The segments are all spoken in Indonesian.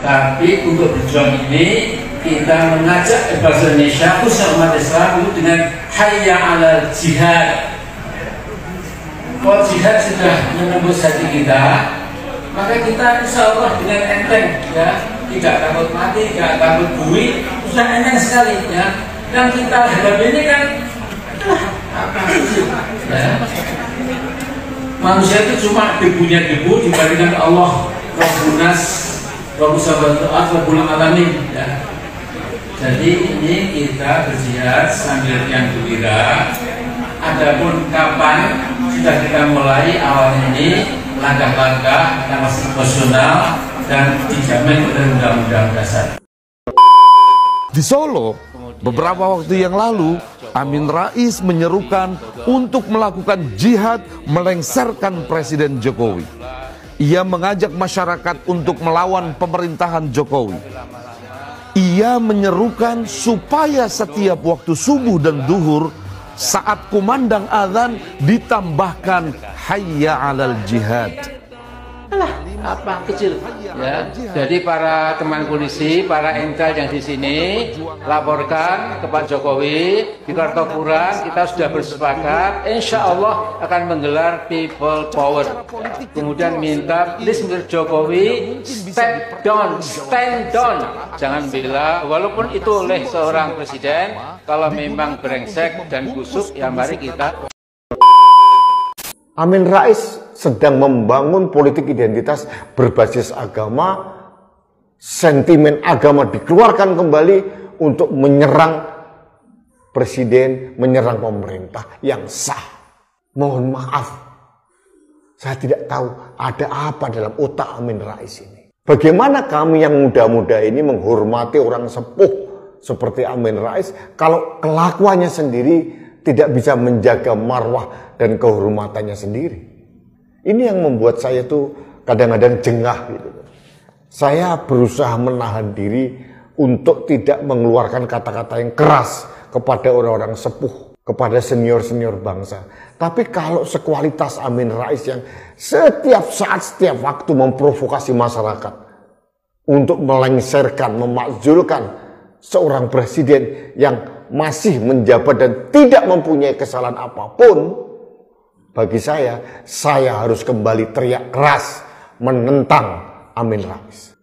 Tapi untuk berjuang ini kita mengajak bangsa Indonesia khususnya umat Islam itu dengan hayya 'alal jihad. Kalau jihad sudah menembus hati kita, maka kita insya Allah dengan enteng, ya, tidak takut mati, tidak takut bui, sudah enteng sekali, ya. Yang kita hadapi ini kan apa sih? Ya. Manusia itu cuma debunya debu dibandingkan Allah, Rabbul Alamin, ya. Jadi ini kita berjihad sambil yang gembira. Adapun kapan sudah kita mulai awalnya ini langkah-langkah yang masih emosional dan dijamin oleh Undang-Undang Dasar. Di Solo, beberapa waktu yang lalu, Amin Rais menyerukan untuk melakukan jihad melengsarkan Presiden Jokowi. Ia mengajak masyarakat untuk melawan pemerintahan Jokowi. Ia menyerukan supaya setiap waktu subuh dan duhur saat kumandang azan ditambahkan hayya 'alal jihad. Alah, apa kecil, ya. Jadi para teman polisi, para intel yang di sini laporkan ke Pak Jokowi di Kartopuran, kita sudah bersepakat, insya Allah akan menggelar people power. Kemudian minta please Mr. Jokowi stand down, jangan bilang walaupun itu oleh seorang presiden, kalau memang brengsek dan busuk, ya mari kita. Amin Rais sedang membangun politik identitas berbasis agama, sentimen agama dikeluarkan kembali untuk menyerang presiden, menyerang pemerintah yang sah. Mohon maaf, saya tidak tahu ada apa dalam otak Amin Rais ini. Bagaimana kami yang muda-muda ini menghormati orang sepuh seperti Amin Rais kalau kelakuannya sendiri tidak bisa menjaga marwah dan kehormatannya sendiri. Ini yang membuat saya tuh kadang-kadang jengah gitu. Saya berusaha menahan diri untuk tidak mengeluarkan kata-kata yang keras kepada orang-orang sepuh, kepada senior-senior bangsa. Tapi kalau sekualitas Amin Rais yang setiap saat, setiap waktu memprovokasi masyarakat untuk melengsarkan, memakzulkan seorang presiden yang masih menjabat dan tidak mempunyai kesalahan apapun, bagi saya harus kembali teriak keras menentang Amin Rais.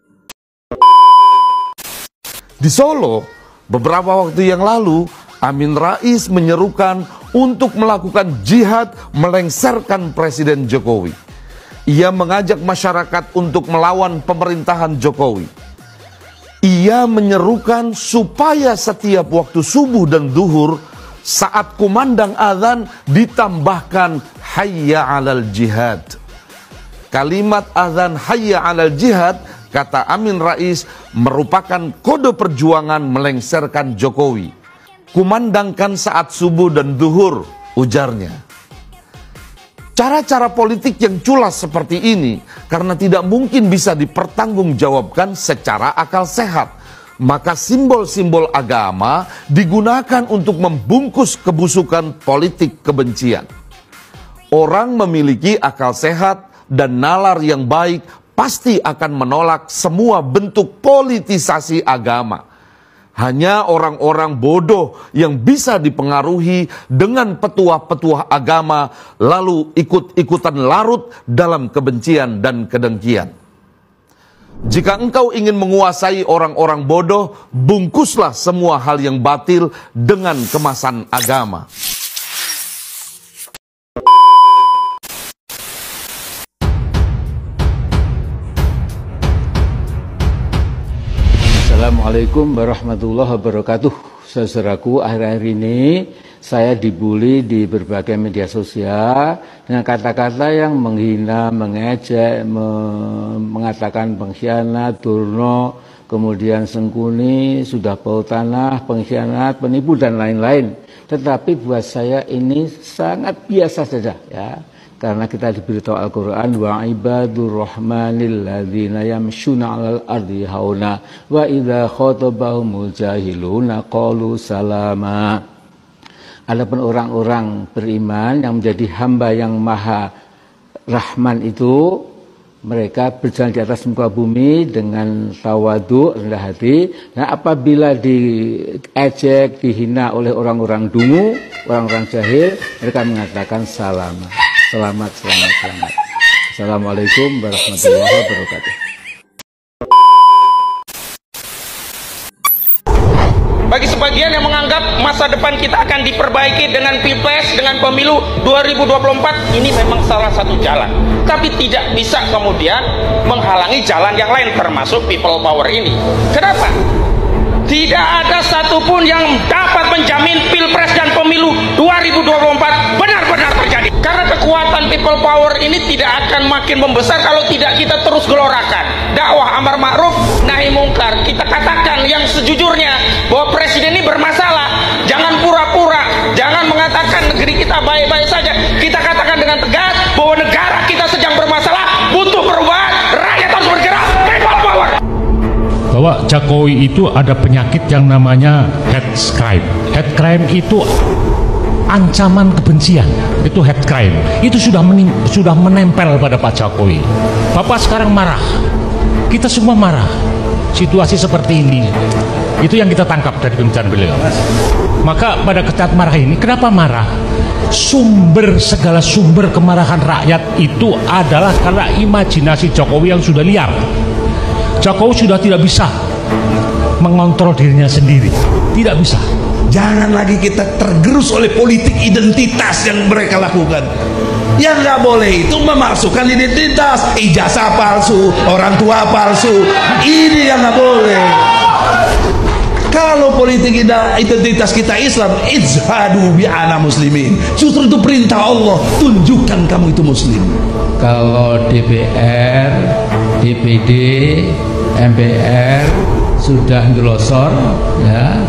Di Solo, beberapa waktu yang lalu, Amin Rais menyerukan untuk melakukan jihad melengsarkan Presiden Jokowi. Ia mengajak masyarakat untuk melawan pemerintahan Jokowi. Ia menyerukan supaya setiap waktu subuh dan duhur saat kumandang azan ditambahkan hayya 'alal jihad. Kalimat azan hayya 'alal jihad, kata Amin Rais, merupakan kode perjuangan melengsarkan Jokowi. Kumandangkan saat subuh dan duhur, ujarnya. Cara-cara politik yang culas seperti ini karena tidak mungkin bisa dipertanggungjawabkan secara akal sehat. Maka simbol-simbol agama digunakan untuk membungkus kebusukan politik kebencian. Orang memiliki akal sehat dan nalar yang baik pasti akan menolak semua bentuk politisasi agama. Hanya orang-orang bodoh yang bisa dipengaruhi dengan petuah-petuah agama lalu ikut-ikutan larut dalam kebencian dan kedengkian. Jika engkau ingin menguasai orang-orang bodoh, bungkuslah semua hal yang batil dengan kemasan agama. Assalamualaikum warahmatullahi wabarakatuh. Saudaraku, akhir-akhir ini saya dibully di berbagai media sosial dengan kata-kata yang menghina, mengejek, mengatakan pengkhianat, durno, kemudian sengkuni, sudah bau tanah, pengkhianat, penipu dan lain-lain. Tetapi buat saya ini sangat biasa saja, ya. Karena kita diberitahu Al-Quran, wa ibadur rahmanil ladzina yamshuna 'alal ardi hauna wa idza khatabahumul jahiluna qalu salama. Adapun orang-orang beriman yang menjadi hamba yang maha rahman itu, mereka berjalan di atas muka bumi dengan tawadu, rendah hati. Nah, apabila diejek, dihina oleh orang-orang dungu, orang-orang jahil, mereka mengatakan selamat. Assalamualaikum warahmatullahi wabarakatuh. Bagi sebagian yang menganggap masa depan kita akan diperbaiki dengan Pilpres, dengan pemilu 2024, ini memang salah satu jalan. Tapi tidak bisa kemudian menghalangi jalan yang lain, termasuk people power ini. Kenapa? Tidak ada satupun yang dapat menjamin Pilpres dan pemilu 2024 benar-benar terjadi. Karena kekuatan people power ini tidak akan makin membesar kalau tidak kita terus gelorakan dakwah amar ma'ruf nahi mungkar. Kita katakan yang sejujurnya bahwa presiden ini bermasalah. Jangan pura-pura, jangan mengatakan negeri kita baik-baik saja. Kita katakan dengan tegas bahwa negara kita sedang bermasalah, butuh perubahan, rakyat harus bergerak. People power. Bahwa Jokowi itu ada penyakit yang namanya hate crime. Hate crime itu ancaman kebencian, itu hate crime. Itu sudah menempel pada Pak Jokowi. Bapak sekarang marah, kita semua marah. Situasi seperti ini, itu yang kita tangkap dari pembicaraan beliau. Maka pada saat marah ini, kenapa marah? Segala sumber kemarahan rakyat itu adalah karena imajinasi Jokowi yang sudah liar. Jokowi sudah tidak bisa mengontrol dirinya sendiri, tidak bisa. Jangan lagi kita tergerus oleh politik identitas yang mereka lakukan. Yang nggak boleh itu memasukkan identitas, ijazah palsu, orang tua palsu. Ini yang nggak boleh. Kalau politik identitas kita Islam, izhadu bi'ana muslimin. Justru itu perintah Allah, tunjukkan kamu itu muslim. Kalau DPR, DPD, MPR sudah ngelosor, ya,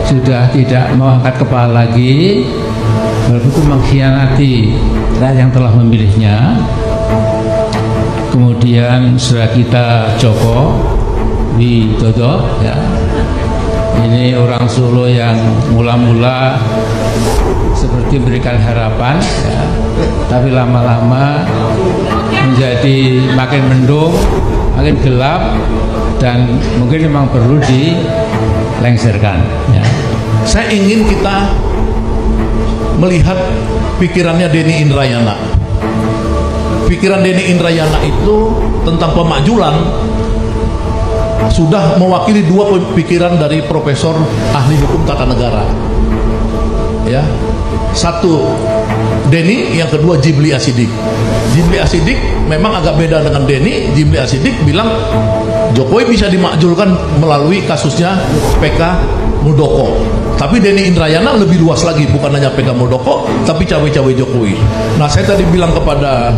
sudah tidak mau angkat kepala lagi, berarti mengkhianati rakyat yang telah memilihnya. Kemudian saudara kita Joko Widodo, ya, ini orang Solo yang mula-mula seperti memberikan harapan, ya, tapi lama-lama menjadi makin mendung, makin gelap, dan mungkin memang perlu dilengserkan, ya. Saya ingin kita melihat pikirannya Denny Indrayana. Pikiran Denny Indrayana itu tentang pemakjulan sudah mewakili dua pikiran dari profesor ahli hukum tata negara. Ya, satu Denny, yang kedua Jibli Asidik. Jibli Asidik memang agak beda dengan Denny. Jibli Asidik bilang Jokowi bisa dimakjulkan melalui kasusnya PK Muldoko. Tapi Denny Indrayana lebih luas lagi, bukan hanya PK Muldoko, tapi cawe-cawe Jokowi. Nah, saya tadi bilang kepada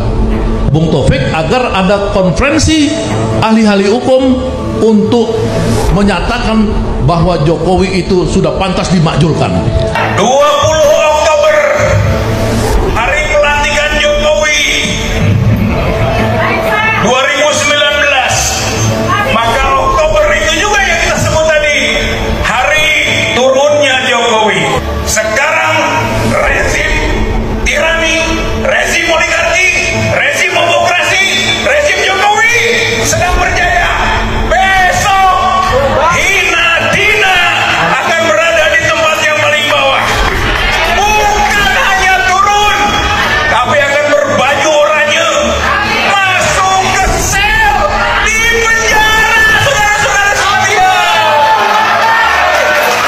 Bung Taufik agar ada konferensi ahli-ahli hukum untuk menyatakan bahwa Jokowi itu sudah pantas dimakjulkan. 20 Oktober, hari pelantikan Jokowi 2019. Maka Oktober itu juga yang kita sebut tadi, hari turunnya Jokowi. Sekarang rezim tirani, rezim oligarki, rezim demokrasi, rezim Jokowi sedang berjaya. Besok hina dina akan berada di tempat yang paling bawah. Bukan hanya turun, tapi akan berbaju oranye, masuk ke sel, di penjara, saudara-saudara sekalian.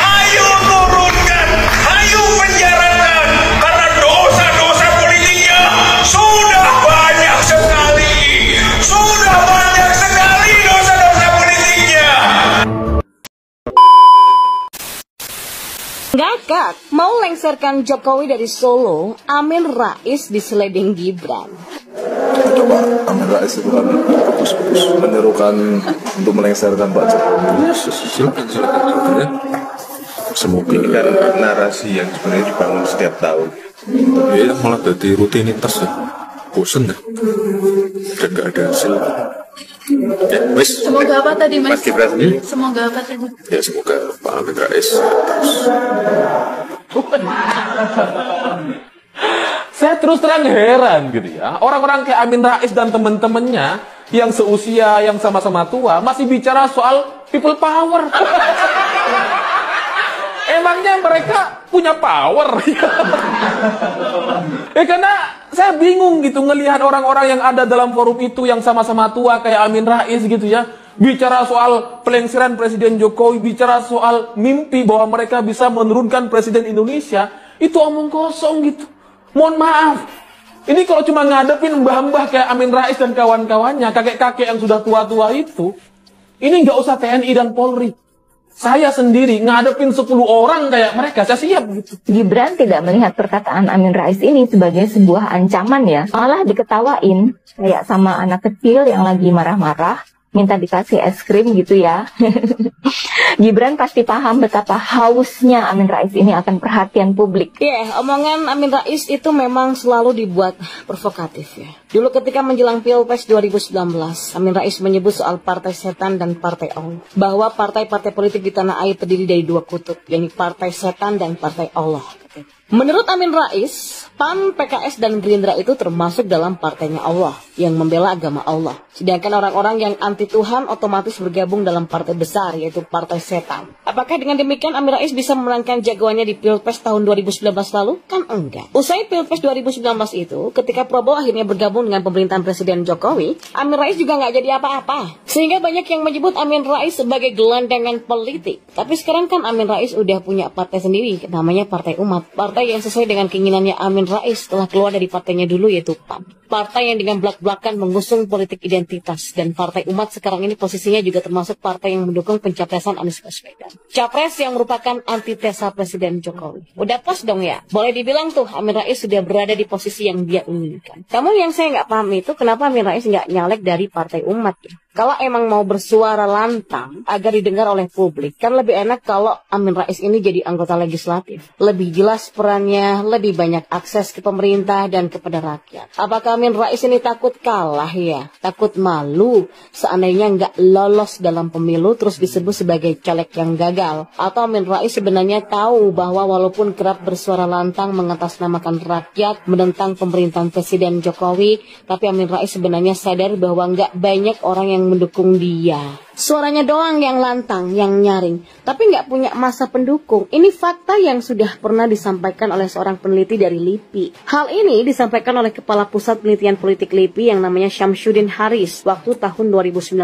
Ayo turunkan, ayo penjarakan, karena dosa-dosa politiknya sudah banyak sekali. Sudah banyak sekali dosa-dosa politiknya. Ngakak mau lengserkan Jokowi dari Solo, Amin Rais diseleding Gibran. Coba Amin Rais itu kan fokus menyerukan untuk melengsarkan Pak Jokowi. Silakan ya. Semoga ini kan narasi yang sebenarnya dibangun setiap tahun. Ya malah jadi rutinitas ya. Bosen ya. Dan nggak ada hasil. Ya, wis. Semoga apa tadi Mas? Mas Gibran sendiri? Semoga apa tadi? Ya semoga Pak Amin Rais Saya terus terang heran gitu ya. Orang-orang kayak Amin Rais dan teman-temannya yang seusia, yang sama-sama tua, masih bicara soal people power. Emangnya mereka punya power? Karena saya bingung gitu ngelihat orang-orang yang ada dalam forum itu yang sama-sama tua kayak Amin Rais gitu ya. Bicara soal pelengseran Presiden Jokowi, bicara soal mimpi bahwa mereka bisa menurunkan Presiden Indonesia, itu omong kosong gitu. Mohon maaf. Ini kalau cuma ngadepin mbah-mbah kayak Amin Rais dan kawan-kawannya, kakek-kakek yang sudah tua-tua itu, ini nggak usah TNI dan Polri. Saya sendiri ngadepin 10 orang kayak mereka, saya siap gitu. Gibran tidak melihat perkataan Amin Rais ini sebagai sebuah ancaman ya. Malah diketawain, kayak sama anak kecil yang lagi marah-marah, minta dikasih es krim gitu ya. Gibran pasti paham betapa hausnya Amin Rais ini akan perhatian publik. Omongan Amin Rais itu memang selalu dibuat provokatif ya. Dulu ketika menjelang Pilpres 2019, Amin Rais menyebut soal partai setan dan partai Allah. Bahwa partai-partai politik di tanah air terdiri dari dua kutub, yakni partai setan dan partai Allah. Menurut Amin Rais, PAN, PKS, dan Gerindra itu termasuk dalam partainya Allah, yang membela agama Allah. Sedangkan orang-orang yang anti Tuhan otomatis bergabung dalam partai besar, yaitu partai setan. Apakah dengan demikian Amin Rais bisa memenangkan jagoannya di Pilpres tahun 2019 lalu? Kan enggak. Usai Pilpres 2019 itu, ketika Prabowo akhirnya bergabung dengan pemerintahan Presiden Jokowi, Amin Rais juga nggak jadi apa-apa. Sehingga banyak yang menyebut Amin Rais sebagai gelandangan politik. Tapi sekarang kan Amin Rais udah punya partai sendiri, namanya Partai Umat. Partai yang sesuai dengan keinginannya Amin Rais setelah keluar dari partainya dulu, yaitu PAN. Partai yang dengan belak-belakan mengusung politik identitas. Dan Partai Umat sekarang ini posisinya juga termasuk partai yang mendukung pencapresan Anies Baswedan. Capres yang merupakan antitesa Presiden Jokowi. Udah pas dong ya? Boleh dibilang tuh Amin Rais sudah berada di posisi yang dia inginkan. Namun yang saya nggak paham itu kenapa Amin Rais nggak nyalek dari Partai Umat ya? Kalau emang mau bersuara lantang agar didengar oleh publik, kan lebih enak kalau Amin Rais ini jadi anggota legislatif. Lebih jelas perannya, lebih banyak akses ke pemerintah dan kepada rakyat. Apakah Amin Rais ini takut kalah ya? Takut malu seandainya nggak lolos dalam pemilu terus disebut sebagai caleg yang gagal? Atau Amin Rais sebenarnya tahu bahwa walaupun kerap bersuara lantang mengatasnamakan rakyat, menentang pemerintahan Presiden Jokowi, tapi Amin Rais sebenarnya sadar bahwa nggak banyak orang yang mendukung dia. Suaranya doang yang lantang, yang nyaring, tapi nggak punya massa pendukung. Ini fakta yang sudah pernah disampaikan oleh seorang peneliti dari LIPI. Hal ini disampaikan oleh Kepala Pusat Penelitian Politik LIPI yang namanya Syamsuddin Haris waktu tahun 2019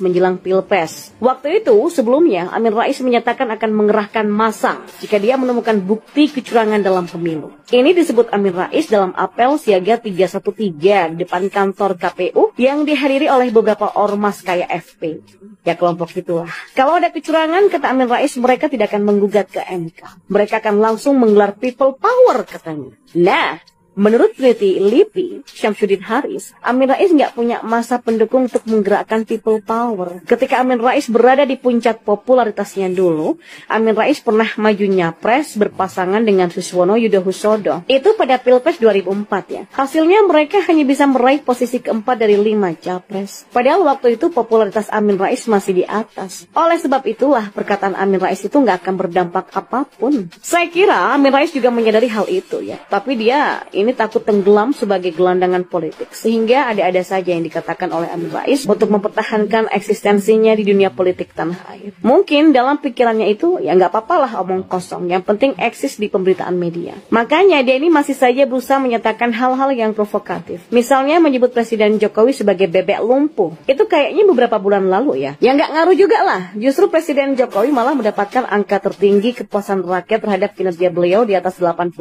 menjelang Pilpres. Waktu itu sebelumnya Amin Rais menyatakan akan mengerahkan massa jika dia menemukan bukti kecurangan dalam pemilu. Ini disebut Amin Rais dalam apel siaga 313 di depan kantor KPU yang dihadiri oleh beberapa ormas kayak FP. Ya kelompok itulah. Kalau ada kecurangan, kata Amin Rais, mereka tidak akan menggugat ke MK. Mereka akan langsung menggelar people power katanya. Nah, menurut peneliti LIPI, Syamsuddin Haris, Amin Rais nggak punya massa pendukung untuk menggerakkan people power. Ketika Amin Rais berada di puncak popularitasnya dulu, Amin Rais pernah maju nyapres berpasangan dengan Suswono Yudhoyono. Itu pada Pilpres 2004 ya. Hasilnya mereka hanya bisa meraih posisi keempat dari 5 capres. Padahal waktu itu popularitas Amin Rais masih di atas. Oleh sebab itulah perkataan Amin Rais itu nggak akan berdampak apapun. Saya kira Amin Rais juga menyadari hal itu ya. Tapi dia ini takut tenggelam sebagai gelandangan politik, sehingga ada-ada saja yang dikatakan oleh Amin Rais untuk mempertahankan eksistensinya di dunia politik tanah air. Mungkin dalam pikirannya itu ya nggak apa-apalah omong kosong, yang penting eksis di pemberitaan media. Makanya dia ini masih saja berusaha menyatakan hal-hal yang provokatif. Misalnya menyebut Presiden Jokowi sebagai bebek lumpuh. Itu kayaknya beberapa bulan lalu ya. Ya nggak ngaruh juga lah. Justru Presiden Jokowi malah mendapatkan angka tertinggi kepuasan rakyat terhadap kinerja beliau di atas 80%.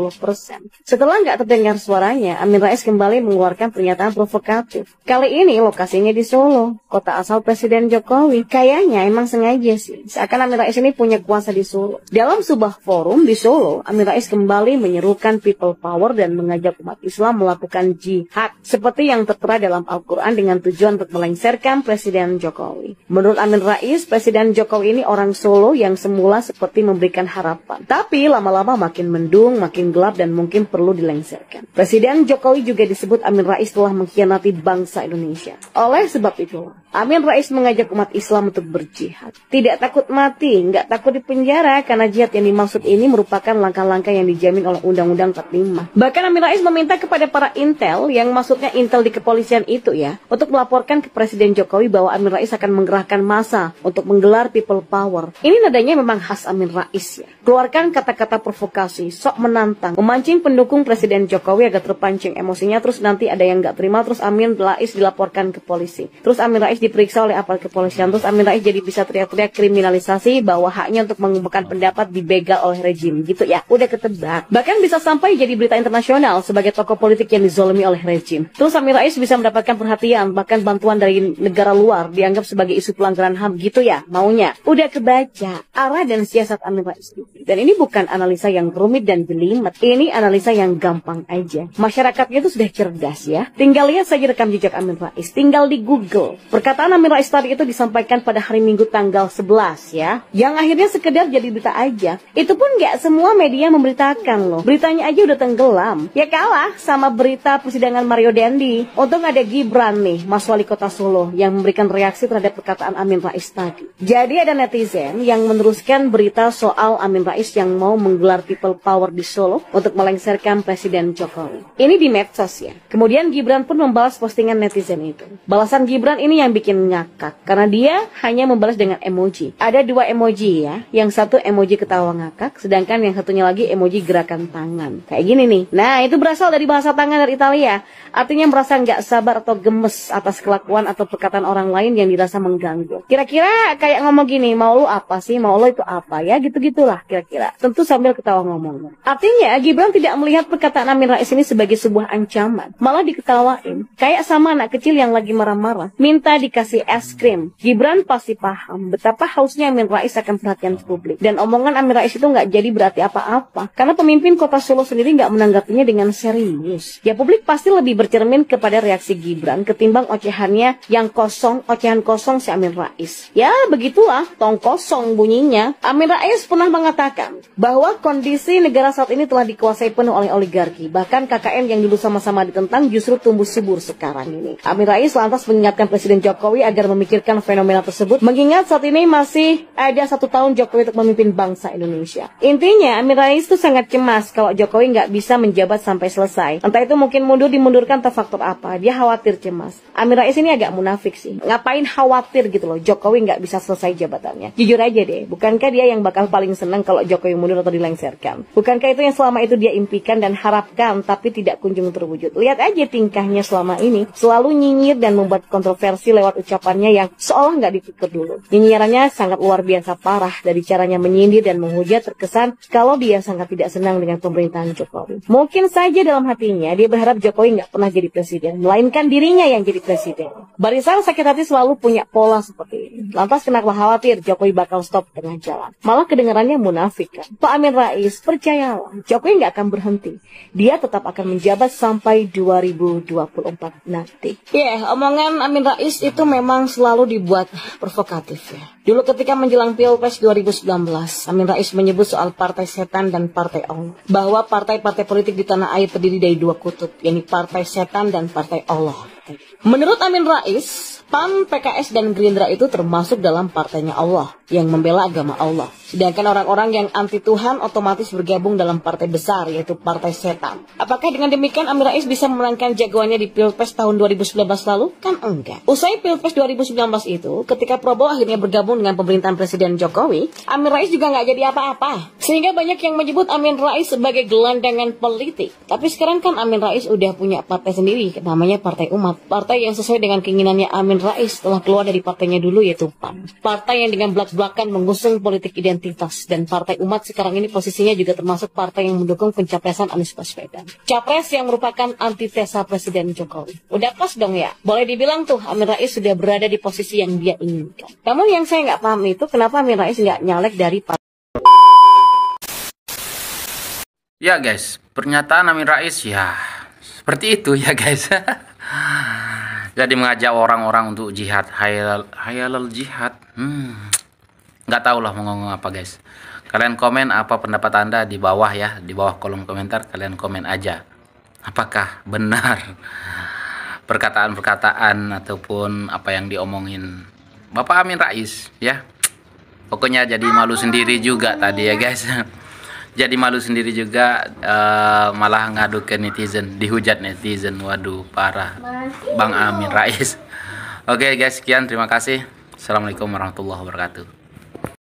Setelah nggak terdengar suaranya, Amin Rais kembali mengeluarkan pernyataan provokatif. Kali ini lokasinya di Solo, kota asal Presiden Jokowi. Kayaknya emang sengaja sih, seakan Amin Rais ini punya kuasa di Solo. Dalam sebuah forum di Solo, Amin Rais kembali menyerukan people power dan mengajak umat Islam melakukan jihad, seperti yang tertera dalam Al-Quran dengan tujuan untuk melengsarkan Presiden Jokowi. Menurut Amin Rais, Presiden Jokowi ini orang Solo yang semula seperti memberikan harapan. Tapi lama-lama makin mendung, makin gelap dan mungkin perlu dilengsarkan. kepolisian. Presiden Jokowi juga disebut Amin Rais telah mengkhianati bangsa Indonesia. Oleh sebab itulah, Amin Rais mengajak umat Islam untuk berjihad. Tidak takut mati, nggak takut dipenjara, karena jihad yang dimaksud ini merupakan langkah-langkah yang dijamin oleh Undang-Undang 45. Bahkan Amin Rais meminta kepada para intel, yang maksudnya intel di kepolisian itu ya, untuk melaporkan ke Presiden Jokowi bahwa Amin Rais akan menggerahkan massa untuk menggelar people power. Ini nadanya memang khas Amin Rais ya. Keluarkan kata-kata provokasi, sok menantang, memancing pendukung Presiden Jokowi agar terpancing emosinya, terus nanti ada yang nggak terima, terus Amin Rais dilaporkan ke polisi. Terus Amin Rais diperiksa oleh aparat kepolisian, terus Amin Rais jadi bisa teriak-teriak kriminalisasi bahwa haknya untuk mengungkapkan pendapat dibegal oleh rejim gitu ya. Udah ketebak. Bahkan bisa sampai jadi berita internasional sebagai tokoh politik yang dizolimi oleh rejim. Terus Amin Rais bisa mendapatkan perhatian, bahkan bantuan dari negara luar dianggap sebagai isu pelanggaran HAM gitu ya maunya. Udah kebaca arah dan siasat Amin Rais. Dan ini bukan analisa yang rumit dan jelimet. Ini analisa yang gampang aja. Masyarakatnya itu sudah cerdas ya. Tinggal lihat saja rekam jejak Amin Rais. Tinggal di Google. Perkataan Amin Rais tadi itu disampaikan pada hari Minggu tanggal 11 ya. Yang akhirnya sekedar jadi berita aja. Itu pun nggak semua media memberitakan loh. Beritanya aja udah tenggelam. Ya kalah sama berita persidangan Mario Dandi. Untung ada Gibran nih, Mas Wali Kota Solo, yang memberikan reaksi terhadap perkataan Amin Rais tadi. Jadi ada netizen yang meneruskan berita soal Amin Rais yang mau menggelar people power di Solo untuk melengsarkan Presiden Jokowi. Ini di medsos ya. Kemudian Gibran pun membalas postingan netizen itu. Balasan Gibran ini yang bikin ngakak, karena dia hanya membalas dengan emoji. Ada dua emoji ya. Yang satu emoji ketawa ngakak, sedangkan yang satunya lagi emoji gerakan tangan. Kayak gini nih. Nah, itu berasal dari bahasa tangan dari Italia. Artinya merasa nggak sabar atau gemes atas kelakuan atau perkataan orang lain yang dirasa mengganggu. Kira-kira kayak ngomong gini, mau lu apa sih? Mau lu itu apa ya? Gitu-gitulah kira-kira. Tentu sambil ketawa ngomong. Artinya Gibran tidak melihat perkataan Amin Rais ini sebagai sebuah ancaman. Malah diketawain. Kayak sama anak kecil yang lagi marah-marah, minta dikasih es krim. Gibran pasti paham betapa hausnya Amin Rais akan perhatian publik. Dan omongan Amin Rais itu nggak jadi berarti apa-apa. Karena pemimpin kota Solo sendiri nggak menanggapinya dengan serius. Ya publik pasti lebih bercermin kepada reaksi Gibran ketimbang ocehannya yang kosong, ocehan kosong si Amin Rais. Ya begitulah, tong kosong bunyinya. Amin Rais pernah mengatakan bahwa kondisi negara saat ini telah dikuasai penuh oleh oligarki. Bahkan KKN yang dulu sama-sama ditentang justru tumbuh subur sekarang ini. Amin Rais lantas mengingatkan Presiden Jokowi agar memikirkan fenomena tersebut, mengingat saat ini masih ada 1 tahun Jokowi untuk memimpin bangsa Indonesia. Intinya Amin Rais itu sangat cemas kalau Jokowi nggak bisa menjabat sampai selesai. Entah itu mungkin dimundurkan atau faktor apa. Dia khawatir, cemas. Amin Rais ini agak munafik sih. Ngapain khawatir gitu loh, Jokowi nggak bisa selesai jabatannya. Jujur aja deh, bukankah dia yang bakal paling senang kalau Jokowi mundur atau dilengsarkan? Bukankah itu yang selama itu dia impikan dan harapkan tapi tidak kunjung terwujud? Lihat aja tingkahnya selama ini, selalu nyinyir dan membuat kontroversi lewat ucapannya yang seolah nggak dipikir dulu. Nyinyirannya sangat luar biasa parah, dari caranya menyindir dan menghujat terkesan kalau dia sangat tidak senang dengan pemerintahan Jokowi. Mungkin saja dalam hatinya dia berharap Jokowi nggak pernah jadi presiden, melainkan dirinya yang jadi presiden. Barisan sakit hati selalu punya pola seperti ini. Lantas kenapa khawatir Jokowi bakal stop tengah jalan? Malah kedengarannya munafik kan? Pak Amin Rais, percayalah, Jokowi nggak akan berhenti. Dia tetap akan menjabat sampai 2024 nanti. Omongan Amin Rais itu memang selalu dibuat provokatif ya. Dulu ketika menjelang Pilpres 2019, Amin Rais menyebut soal partai setan dan partai Allah. Bahwa partai-partai politik di tanah air terdiri dari 2 kutub, yakni partai setan dan partai Allah. Menurut Amin Rais, PAN, PKS, dan Gerindra itu termasuk dalam partainya Allah, yang membela agama Allah. Sedangkan orang-orang yang anti Tuhan otomatis bergabung dalam partai besar, yaitu partai setan. Apakah dengan demikian Amin Rais bisa memenangkan jagoannya di Pilpres tahun 2019 lalu? Kan enggak. Usai Pilpres 2019 itu, ketika Prabowo akhirnya bergabung dengan pemerintahan Presiden Jokowi, Amin Rais juga nggak jadi apa-apa. Sehingga banyak yang menyebut Amin Rais sebagai gelandangan politik. Tapi sekarang kan Amin Rais udah punya partai sendiri, namanya Partai Umat. Partai yang sesuai dengan keinginannya Amin Rais setelah keluar dari partainya dulu, yaitu PAN. Partai yang dengan belak-belakan mengusung politik identitas. Dan Partai Umat sekarang ini posisinya juga termasuk partai yang mendukung pencapresan Anies Baswedan. Capres yang merupakan antitesa Presiden Jokowi. Udah pas dong ya? Boleh dibilang tuh Amin Rais sudah berada di posisi yang dia inginkan. Namun yang saya nggak paham itu kenapa Amin Rais nggak nyalek dari partai. Ya guys, pernyataan Amin Rais ya seperti itu ya guys. Jadi mengajak orang-orang untuk jihad, hayalal jihad. Nggak tahu lah mau ngomong apa guys. Kalian komen apa pendapat Anda di bawah ya, di bawah kolom komentar kalian komen aja. apakah benar perkataan-perkataan ataupun apa yang diomongin Bapak Amin Rais ya. Pokoknya jadi malu sendiri juga tadi ya guys. Jadi malu sendiri juga, malah ngadu ke netizen, dihujat netizen. Waduh, parah Bang Amin Rais. Oke guys, sekian, terima kasih. Assalamualaikum warahmatullahi wabarakatuh.